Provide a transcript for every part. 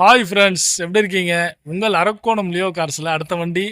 Hi friends, எப்படி இருக்கீங்க? உங்கள் அரக்கோணம் லியோ கார்ஸில் அடுத்த வண்டி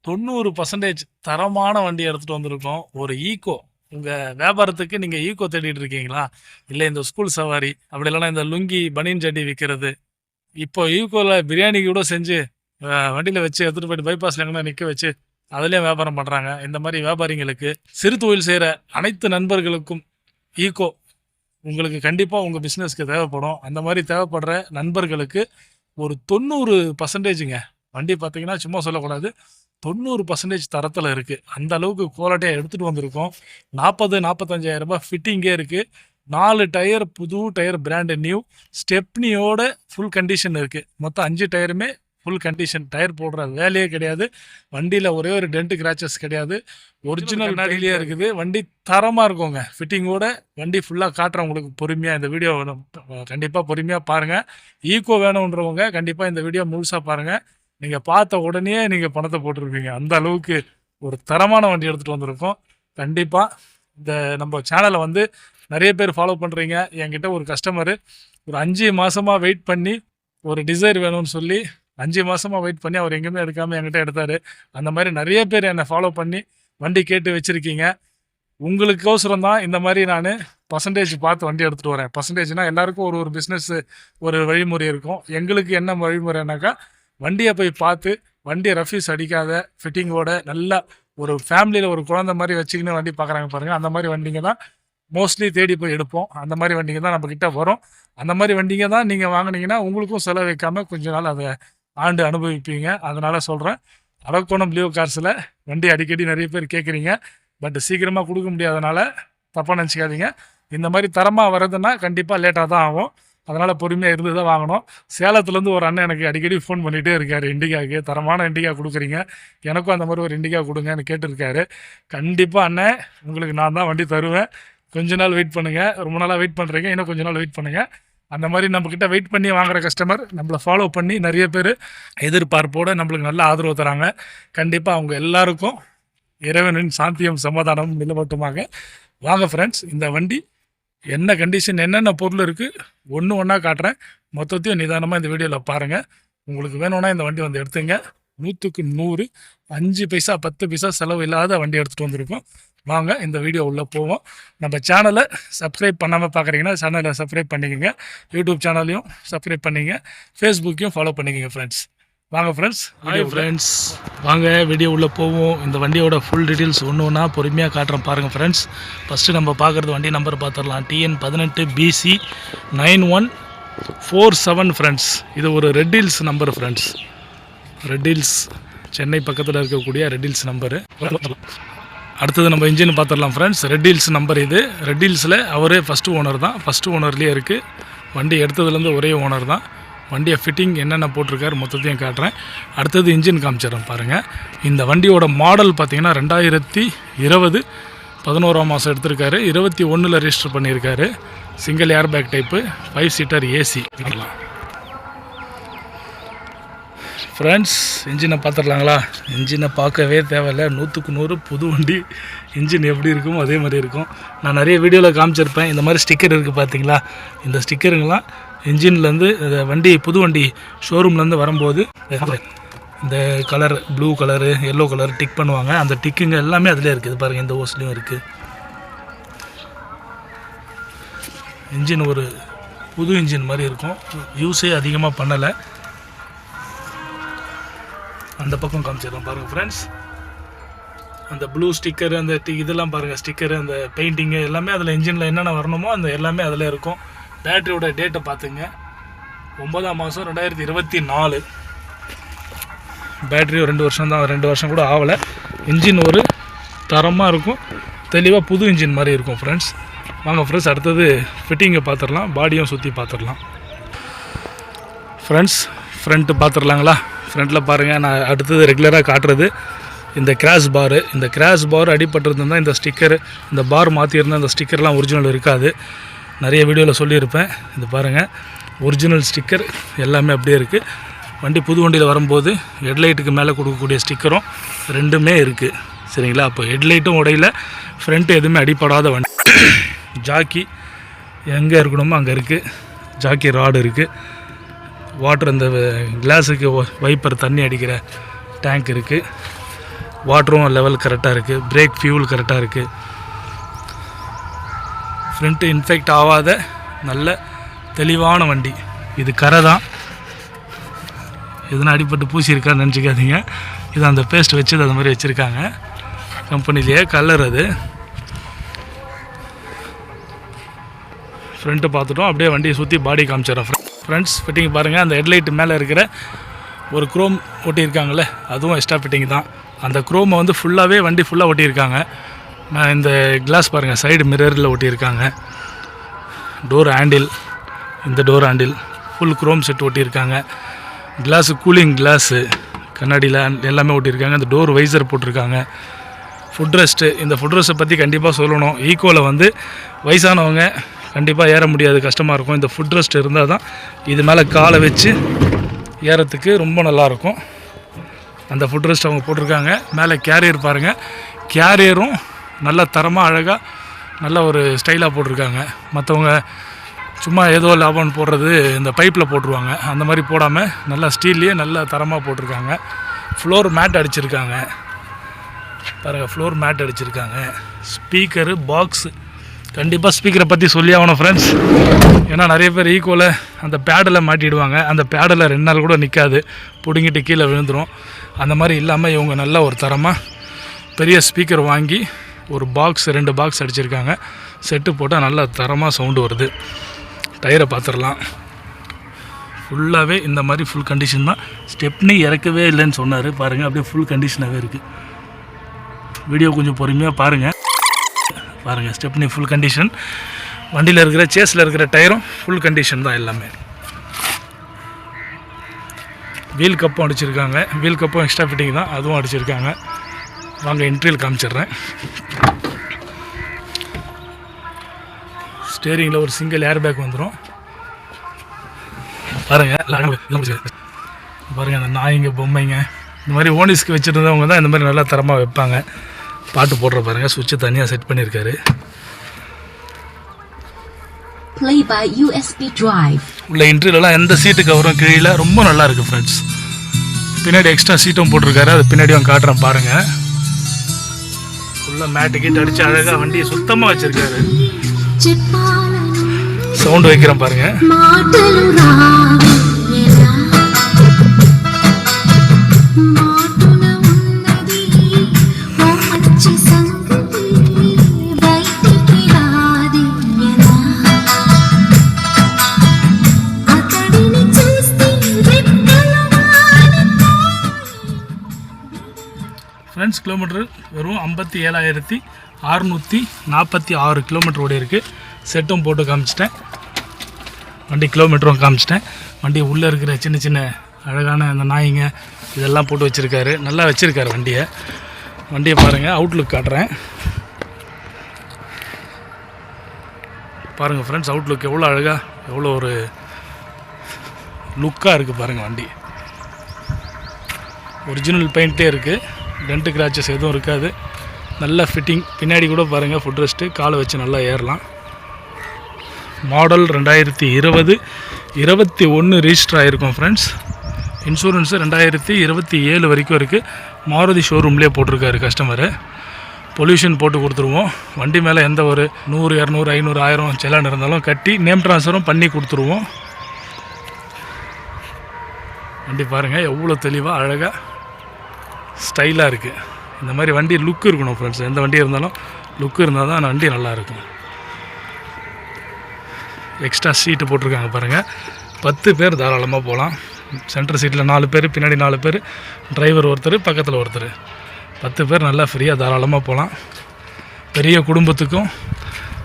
90% தரமான வண்டி எடுத்துகிட்டு வந்திருக்கோம். ஒரு ஈக்கோ. உங்கள் வியாபாரத்துக்கு நீங்கள் ஈக்கோ தேடிட்டு இருக்கீங்களா? இல்லை இந்த ஸ்கூல் சவாரி, அப்படி இல்லைன்னா இந்த லுங்கி பனியன் சட்டி விற்கிறது. இப்போ ஈக்கோவில் பிரியாணி கூட செஞ்சு வண்டியில் வச்சு எடுத்துகிட்டு போயிட்டு பைபாஸில் எங்கன்னா நிற்க வச்சு அதுலேயும் வியாபாரம் பண்ணுறாங்க. இந்த மாதிரி வியாபாரிங்களுக்கு, சிறு தொழில் செய்கிற அனைத்து நண்பர்களுக்கும் ஈக்கோ உங்களுக்கு கண்டிப்பாக உங்கள் பிஸ்னஸ்க்கு தேவைப்படும். அந்த மாதிரி தேவைப்படுற நண்பர்களுக்கு ஒரு 90%ங்க வண்டி பார்த்தீங்கன்னா சும்மா சொல்லக்கூடாது, 90% தரத்தில் இருக்குது. அந்த அளவுக்கு குவாலிட்டியாக எடுத்துகிட்டு வந்திருக்கோம். 40-45,000 ரூபாய் ஃபிட்டிங்கே இருக்குது. 4 டயர் புது டயர், பிராண்டு நியூ ஸ்டெப்னியோட ஃபுல் கண்டிஷன் இருக்குது. மொத்தம் 5 டயருமே ஃபுல் கண்டிஷன். டயர் போடுற வேலையே கிடையாது. வண்டியில் ஒரே ஒரு டென்ட் கிராச்சஸ் கிடையாது. ஒரிஜினல் கண்ணாடியிலே இருக்குது. வண்டி தரமாக இருக்குங்க. ஃபிட்டிங்கோட வண்டி ஃபுல்லாக காட்டுறேன் உங்களுக்கு பொறுமையாக. இந்த வீடியோ கண்டிப்பாக பொறுமையாக பாருங்கள். ஈக்கோ வேணுன்றவங்க கண்டிப்பாக இந்த வீடியோ முழுசாக பாருங்கள். நீங்கள் பார்த்த உடனே நீங்கள் பணத்தை போட்டிருப்பீங்க. அந்த அளவுக்கு ஒரு தரமான வண்டி எடுத்துகிட்டு வந்திருக்கோம். கண்டிப்பாக இந்த நம்ம சேனலை வந்து நிறைய பேர் ஃபாலோ பண்ணுறீங்க. என்கிட்ட ஒரு கஸ்டமரு ஒரு 5 மாதமாக வெயிட் பண்ணி ஒரு டிசைர் வேணும்னு சொல்லி 5 மாதமாக வெயிட் பண்ணி அவர் எங்கேயுமே எடுக்காமல் என்கிட்ட எடுத்தார். அந்த மாதிரி நிறைய பேர் என்னை ஃபாலோ பண்ணி வண்டி கேட்டு வச்சுருக்கீங்க. உங்களுக்கோசரம் தான் இந்த மாதிரி நான் பர்சன்டேஜ் பார்த்து வண்டி எடுத்துகிட்டு வரேன். பர்சன்டேஜ்னால் எல்லாருக்கும் ஒரு பிஸ்னஸ் ஒரு வழிமுறை இருக்கும். எங்களுக்கு என்ன வழிமுறைனாக்கா, வண்டியை போய் பார்த்து வண்டியை ரஃபீஸ் அடிக்காத ஃபிட்டிங்கோட நல்லா ஒரு ஃபேமிலியில் ஒரு குழந்தை மாதிரி வச்சுக்கின்னு வண்டி பார்க்குறாங்க பாருங்கள். அந்த மாதிரி வண்டிங்க தான் மோஸ்ட்லி தேடி போய் எடுப்போம். அந்த மாதிரி வண்டிங்க தான் நம்மக்கிட்ட வரும். அந்த மாதிரி வண்டிங்க தான் நீங்கள் வாங்கினீங்கன்னா உங்களுக்கும் செலவு வைக்காமல் கொஞ்ச நாள் அதை ஆண்டு அனுபவிப்பீங்க. அதனால் சொல்கிறேன், அரக்கோணம் லியோ கார்ஸில் வண்டி அடிக்கடி நிறைய பேர் கேட்குறீங்க. பட் சீக்கிரமாக கொடுக்க முடியாதனால தப்பாக நினச்சிக்காதீங்க. இந்த மாதிரி தரமாக வர்றதுன்னா கண்டிப்பாக லேட்டாக தான் ஆகும். அதனால் பொறுமையாக இருந்து தான் வாங்கணும். சேலத்துலேருந்து ஒரு அண்ணன் எனக்கு அடிக்கடி ஃபோன் பண்ணிகிட்டே இருக்கார். இண்டிகாவுக்கு தரமான இண்டிகா கொடுக்குறீங்க, எனக்கும் அந்த மாதிரி ஒரு இண்டிகா கொடுங்கன்னு கேட்டிருக்காரு. கண்டிப்பாக அண்ணன் உங்களுக்கு நான் தான் வண்டி தருவேன். கொஞ்ச நாள் வெயிட் பண்ணுங்கள். ரொம்ப நாளாக வெயிட் பண்ணுறீங்க, இன்னும் கொஞ்ச நாள் வெயிட் பண்ணுங்கள். அந்த மாதிரி நம்மக்கிட்ட வெயிட் பண்ணி வாங்குகிற கஸ்டமர் நம்மளை ஃபாலோ பண்ணி நிறைய பேர் எதிர்பார்ப்போடு நம்மளுக்கு நல்ல ஆதரவு தராங்க. கண்டிப்பாக அவங்க எல்லாருக்கும் இறைவனின் சாந்தியம் சமாதானம் நிலவட்டுமாக. வாங்க ஃப்ரெண்ட்ஸ், இந்த வண்டி என்ன கண்டிஷன், என்னென்ன பொருள் இருக்குது ஒன்று ஒன்றா காட்டுறேன். மொத்தத்தையும் நிதானமாக இந்த வீடியோவில் பாருங்கள். உங்களுக்கு வேணும்னா இந்த வண்டி வந்து எடுத்துங்க. 100க்கு 100, 5 பைசா 10 பைசா செலவு இல்லாத வண்டி எடுத்துகிட்டு வந்திருக்கோம். வாங்க இந்த வீடியோ உள்ளே போவோம். நம்ம சேனலை சப்ஸ்கிரைப் பண்ணாமல் பார்க்குறீங்கன்னா சேனலை சப்ஸ்கிரைப் பண்ணிக்கோங்க. யூடியூப் சேனலையும் சப்ஸ்கிரைப் பண்ணிங்க, ஃபேஸ்புக்கையும் ஃபாலோ பண்ணிக்கோங்க ஃப்ரெண்ட்ஸ். வாங்க ஃப்ரெண்ட்ஸ். ஹாய் ஃப்ரெண்ட்ஸ், வாங்க வீடியோ உள்ளே போவோம். இந்த வண்டியோட ஃபுல் டீட்டெயில்ஸ் ஒன்று ஒன்றா பொறுமையாக காட்டுறேன் பாருங்கள் ஃப்ரெண்ட்ஸ். ஃபஸ்ட்டு நம்ம பார்க்குறது வண்டி நம்பர் பார்த்துடலாம். TN18 BC 9147 friends. இது ஒரு red hills number friends. Red hills Chennai பக்கத்தில் இருக்கக்கூடிய ரெட் ஹில்ஸ் நம்பரு. அடுத்தது நம்ம இன்ஜின் பார்த்துடலாம் ஃப்ரெண்ட்ஸ். ரெட் ஹில்ஸ் நம்பர் இது. ரெட் ஹில்ஸில் அவரே ஃபஸ்ட்டு ஓனர் தான். ஃபஸ்ட்டு ஓனர்லேயே இருக்குது. வண்டி எடுத்ததுலேருந்து ஒரே ஓனர் தான். வண்டியை ஃபிட்டிங் என்னென்ன போட்டிருக்காரு மொத்தத்தையும் காட்டுறேன். அடுத்தது இன்ஜின் காமிச்சிடறேன் பாருங்கள். இந்த வண்டியோட மாடல் பார்த்திங்கன்னா 2020 11ஆம் மாதம் எடுத்திருக்காரு. 21 ரெஜிஸ்டர் பண்ணியிருக்காரு. Single air bag type, 5 seater AC. Friends, இன்ஜினை பார்த்துடலாங்களா? இன்ஜினை பார்க்கவே தேவையில்லை. 100க்கு 100 புது வண்டி. இன்ஜின் எப்படி இருக்குமோ அதே மாதிரி இருக்கும். நான் நிறைய வீடியோவில் காமிச்சிருப்பேன். இந்த மாதிரி ஸ்டிக்கர் இருக்குது பார்த்தீங்களா? இந்த ஸ்டிக்கருங்கெலாம் இன்ஜின்லேருந்து வண்டி புது வண்டி ஷோரூம்லேருந்து வரும்போது இந்த colour, blue colour, yellow colour tick பண்ணுவாங்க. அந்த டிக்குங்க எல்லாமே அதிலே இருக்குது பாருங்கள். இந்த ஓஸ்லேயும் இருக்குது. இன்ஜின் ஒரு புது இன்ஜின் மாதிரி இருக்கும். யூஸே அதிகமாக பண்ணலை. அந்த பக்கம் காமிச்சிடலாம் பாருங்கள் ஃப்ரெண்ட்ஸ். அந்த ப்ளூ ஸ்டிக்கரு, அந்த இதெல்லாம் பாருங்கள், ஸ்டிக்கரு, அந்த பெயிண்டிங்கு எல்லாமே அதில் இன்ஜினில் என்னென்ன வரணுமோ அந்த எல்லாமே அதில் இருக்கும். பேட்டரியோட டேட்டை பார்த்துங்க, 9ஆம் மாதம் 2024. பேட்டரியும் 2 வருஷம் தான், 2 வருஷம் கூட ஆகலை. இன்ஜின் ஒரு தரமாக இருக்கும், தெளிவாக புது இன்ஜின் மாதிரி இருக்கும் ஃப்ரெண்ட்ஸ். வாங்க ஃப்ரெண்ட்ஸ், அடுத்தது ஃபிட்டிங்கை பார்த்துடலாம். பாடியும் சுற்றி பார்த்துடலாம் ஃப்ரெண்ட்ஸ். ஃப்ரண்ட்டு பார்த்துடலாங்களா? ஃப்ரண்ட்டில் பாருங்கள், நான் அடுத்தது ரெகுலராக காட்டுறது இந்த கிராஷ் பாரு. இந்த கிராஷ் பார் அடிபட்டிருந்தால் இந்த ஸ்டிக்கர், இந்த பார் மாற்றிருந்தால் இந்த ஸ்டிக்கர்லாம் ஒரிஜினல் இருக்காது. நிறைய வீடியோவில் சொல்லியிருப்பேன். இது பாருங்கள், ஒரிஜினல் ஸ்டிக்கர் எல்லாமே அப்படியே இருக்குது. வண்டி புது வண்டியில் வரும்போது ஹெட்லைட்டுக்கு மேலே கொடுக்கக்கூடிய ஸ்டிக்கரும் 2மே இருக்குது. சரிங்களா? அப்போ ஹெட்லைட்டும் உடையில, ஃப்ரண்ட்டு எதுவுமே அடிப்படாத வண்டி. ஜாக்கி எங்கே இருக்கணுமோ அங்கே இருக்குது. ஜாக்கி ராடு இருக்குது. வாட்டர் இந்த கிளாஸுக்கு வைப்பர் தண்ணி அடிக்கிற டேங்க் இருக்குது. வாட்டரும் லெவல் கரெக்டாக இருக்குது. பிரேக் ஃபியூல் கரெக்டாக இருக்குது. ஃப்ரண்ட்டு இன்ஃபெக்ட் ஆகாத நல்ல தெளிவான வண்டி. இது கரை தான், எதுனா அடிப்பட்டு பூசியிருக்கான்னு நினச்சிக்காதீங்க. இது அந்த பேஸ்ட் வச்சது அது மாதிரி வச்சுருக்காங்க கம்பெனிலேயே. கலர் அது. ஃப்ரண்ட்டு பார்த்துட்டோம். அப்படியே வண்டியை சுற்றி பாடி காமிச்சிடறேன். ஃப்ரெண்ட்ஸ் ஃபிட்டிங் பாருங்கள். அந்த ஹெட்லைட் மேலே இருக்கிற ஒரு குரோம் ஒட்டியிருக்காங்களே, அதுவும் எக்ஸ்ட்ரா ஃபிட்டிங் தான். அந்த குரோமை வந்து ஃபுல்லாகவே வண்டி ஃபுல்லாக ஒட்டியிருக்காங்க. இந்த கிளாஸ் பாருங்கள், சைடு மிரரில் ஒட்டியிருக்காங்க. டோர் ஹேண்டில், இந்த door handle full chrome set ஒட்டியிருக்காங்க. கிளாஸு கூலிங் கிளாஸு கண்ணாடியில் எல்லாமே ஒட்டியிருக்காங்க. அந்த டோர் வைசர் போட்டிருக்காங்க. ஃபுட் ரெஸ்ட்டு, இந்த ஃபுட் ரெஸ்ட்டை பற்றி கண்டிப்பாக சொல்லணும். ஈக்கோவில் வந்து வயசானவங்க கண்டிப்பாக ஏற முடியாது, கஷ்டமாக இருக்கும். இந்த ஃபுட் ரெஸ்ட் இருந்தால் தான் இது மேலே காலை வச்சு ஏறத்துக்கு ரொம்ப நல்லாயிருக்கும். அந்த ஃபுட் ரெஸ்ட் அவங்க போட்டிருக்காங்க. மேலே கேரியர் பாருங்கள், கேரியரும் நல்ல தரமாக அழகாக நல்ல ஒரு ஸ்டைலாக போட்டிருக்காங்க. மற்றவங்க சும்மா ஏதோ லாபம்னு போடுறது இந்த பைப்பில் போட்டுருவாங்க, அந்த மாதிரி போடாமல் நல்லா ஸ்டீல்லையே நல்லா தரமாக போட்டிருக்காங்க. ஃப்ளோர் மேட் அடிச்சிருக்காங்க பாருங்கள், ஃப்ளோர் மேட் அடிச்சிருக்காங்க. ஸ்பீக்கரு பாக்ஸு, கண்டிப்பாக ஸ்பீக்கரை பற்றி சொல்லி ஆகணும் ஃப்ரெண்ட்ஸ். ஏன்னா நிறைய பேர் ஈக்குவலை அந்த பேடில் மாட்டிடுவாங்க. அந்த பேடில் 2 நாள் கூட நிற்காது, பிடுங்கிட்டு கீழே விழுந்துடும். அந்த மாதிரி இல்லாமல் இவங்க நல்ல ஒரு தரமாக பெரிய ஸ்பீக்கர் வாங்கி ஒரு பாக்ஸ் 2 பாக்ஸ் அடிச்சிருக்காங்க. செட்டு போட்டால் நல்லா தரமாக சவுண்டு வருது. டயரை பார்த்துடலாம். ஃபுல்லாகவே இந்த மாதிரி ஃபுல் கண்டிஷன் தான். ஸ்டெப்னி இறக்கவே இல்லைன்னு சொன்னார் பாருங்கள், அப்படியே ஃபுல் கண்டிஷனாகவே இருக்குது. வீடியோ கொஞ்சம் பொறுமையாக பாருங்கள். Stepney full condition. வண்டியில் இருக்கிற சேஸில் இருக்கிற டயரும் ஃபுல் கண்டிஷன் தான் எல்லாமே. வீல் கப்பும் அடிச்சிருக்காங்க. வீல் கப்பும் எக்ஸ்ட்ரா ஃபிட்டிங் தான், அதுவும் அடிச்சிருக்காங்க. வாங்க இன்டீரியல் காமிச்சிடுறேன். ஸ்டேரிங்கில் ஒரு சிங்கிள் ஏர் பேக் வந்துடும் பாருங்கள். அந்த நாய்ங்க பொம்மைங்க இந்த மாதிரி ஓனிஸ்க்கு வச்சுருந்தவங்க தான் இந்த மாதிரி நல்லா தரமாக வைப்பாங்க. பாட்டு போடுற பாருங்கள், சுவிட்சை தனியாக செட் பண்ணியிருக்காரு. உள்ள இன்டீரியர்லாம் எந்த சீட்டு கவரும் கீழே ரொம்ப நல்லா இருக்குது ஃப்ரெண்ட்ஸ். பின்னாடி எக்ஸ்ட்ரா சீட்டும் போட்டிருக்காரு, அது பின்னாடியும் காட்டுறேன் பாருங்கள். ஃபுல்லாக மேட்டு கீட்டு அடித்து அழகாக வண்டியை சுத்தமாக வச்சுருக்காரு. சவுண்டு வைக்கிறேன் பாருங்க. ஃப்ரெண்ட்ஸ் கிலோமீட்டர் வெறும் 57,646 கிலோமீட்டர் ஓடி இருக்குது. செட்டும் போட்டு காமிச்சிட்டேன், வண்டி கிலோமீட்டரும் காமிச்சிட்டேன். வண்டி உள்ளே இருக்கிற சின்ன சின்ன அழகான அந்த நாய்ங்க இதெல்லாம் போட்டு வச்சுருக்காரு. நல்லா வச்சுருக்காரு வண்டியை பாருங்கள். அவுட்லுக் காட்டுறேன் பாருங்கள் ஃப்ரெண்ட்ஸ். அவுட்லுக் எவ்வளோ அழகாக, எவ்வளோ ஒரு லுக்காக இருக்குது பாருங்கள். வண்டி ஒரிஜினல் பெயிண்ட்டே இருக்குது, டென்ட்டு கிராச்சஸ் எதுவும் இருக்காது. நல்ல ஃபிட்டிங். பின்னாடி கூட பாருங்கள் ஃபுட் ரெஸ்ட்டு, காலை வச்சு நல்லா ஏறலாம். மாடல் 2020 21 ரிஜிஸ்டர் ஆகிருக்கும் ஃப்ரெண்ட்ஸ். இன்சூரன்ஸு 2027 வரைக்கும் இருக்குது. மாருதி ஷோரூம்லேயே போட்டிருக்காரு கஸ்டமரு. பொல்யூஷன் போட்டு கொடுத்துருவோம். வண்டி மேலே எந்த ஒரு 100, 200, 500, 1000 செலான் இருந்தாலும் கட்டி நேம் ட்ரான்ஸ்ஃபரும் பண்ணி கொடுத்துருவோம். வண்டி பாருங்கள் எவ்வளோ தெளிவாக அழகாக ஸ்டைலாக இருக்குது. இந்த மாதிரி வண்டி லுக்கு இருக்கணும் ஃப்ரெண்ட்ஸ். எந்த வண்டி இருந்தாலும் லுக்கு இருந்தால் தான் அந்த வண்டி நல்லாயிருக்கும். எக்ஸ்ட்ரா சீட்டு போட்டிருக்காங்க பாருங்கள். 10 பேர் தாராளமாக போகலாம். சென்டர் சீட்டில் 4 பேர், பின்னாடி 4 பேர், டிரைவர் ஒருத்தர், பக்கத்தில் ஒருத்தர், 10 பேர் நல்லா ஃப்ரீயாக தாராளமாக போகலாம். பெரிய குடும்பத்துக்கும்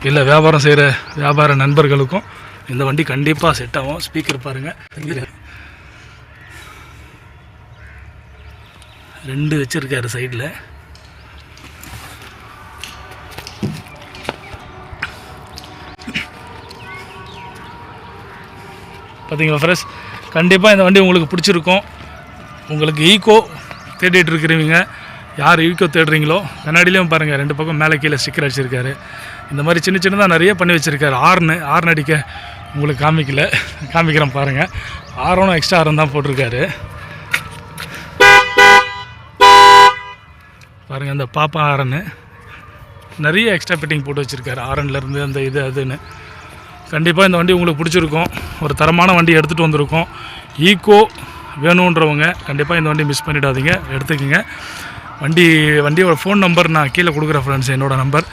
இல்லை வியாபாரம் செய்கிற வியாபார நண்பர்களுக்கும் இந்த வண்டி கண்டிப்பாக செட் ஆகும். ஸ்பீக்கர் பாருங்கள், 2 வச்சுருக்காரு சைடில். பார்த்தீங்களா ஃப்ரெண்ட்ஸ், கண்டிப்பாக இந்த வண்டி உங்களுக்கு பிடிச்சிருக்கும். உங்களுக்கு ஈக்கோ தேடிட்டு இருக்கிறவங்க, யார் ஈக்கோ தேடுறீங்களோ கண்ணாடிலையும் பாருங்கள் 2 பக்கம் மேலே கீழே ஸ்டிக்கர் அடிச்சிருக்காரு. இந்த மாதிரி சின்ன சின்னதாக நிறைய பண்ணி வச்சுருக்காரு. ஹார்ன் அடிக்க உங்களுக்கு காமிக்கிறேன் பாருங்கள். ஆரனும் எக்ஸ்ட்ரா ஆரம் தான் போட்டிருக்காரு பாருங்கள். அந்த பாப்பா ஆரன்னு நிறைய எக்ஸ்ட்ரா ஃபிட்டிங் போட்டு வச்சுருக்காரு, ஆரன்லேருந்து அந்த இது அதுன்னு. கண்டிப்பாக இந்த வண்டி உங்களுக்கு பிடிச்சிருக்கும். ஒரு தரமான வண்டி எடுத்துகிட்டு வந்திருக்கோம். ஈக்கோ வேணுன்றவங்க கண்டிப்பாக இந்த வண்டி மிஸ் பண்ணிடாதீங்க, எடுத்துக்கோங்க. வண்டியோட ஃபோன் நம்பர் நான் கீழே கொடுக்குறேன் ஃப்ரெண்ட்ஸ், என்னோடய நம்பர்.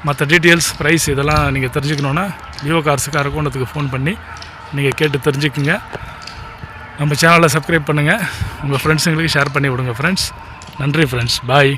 மற்ற டீட்டெயில்ஸ், ப்ரைஸ் இதெல்லாம் நீங்கள் தெரிஞ்சுக்கணுன்னா லியோ கார்ஸுக்கு அரக்கோணத்துக்கு ஃபோன் பண்ணி நீங்கள் கேட்டு தெரிஞ்சுக்குங்க. நம்ம சேனலை சப்ஸ்கிரைப் பண்ணுங்கள், உங்கள் ஃப்ரெண்ட்ஸுங்களுக்கு ஷேர் பண்ணி விடுங்க ஃப்ரெண்ட்ஸ். நன்றி ஃப்ரெண்ட்ஸ், பாய்.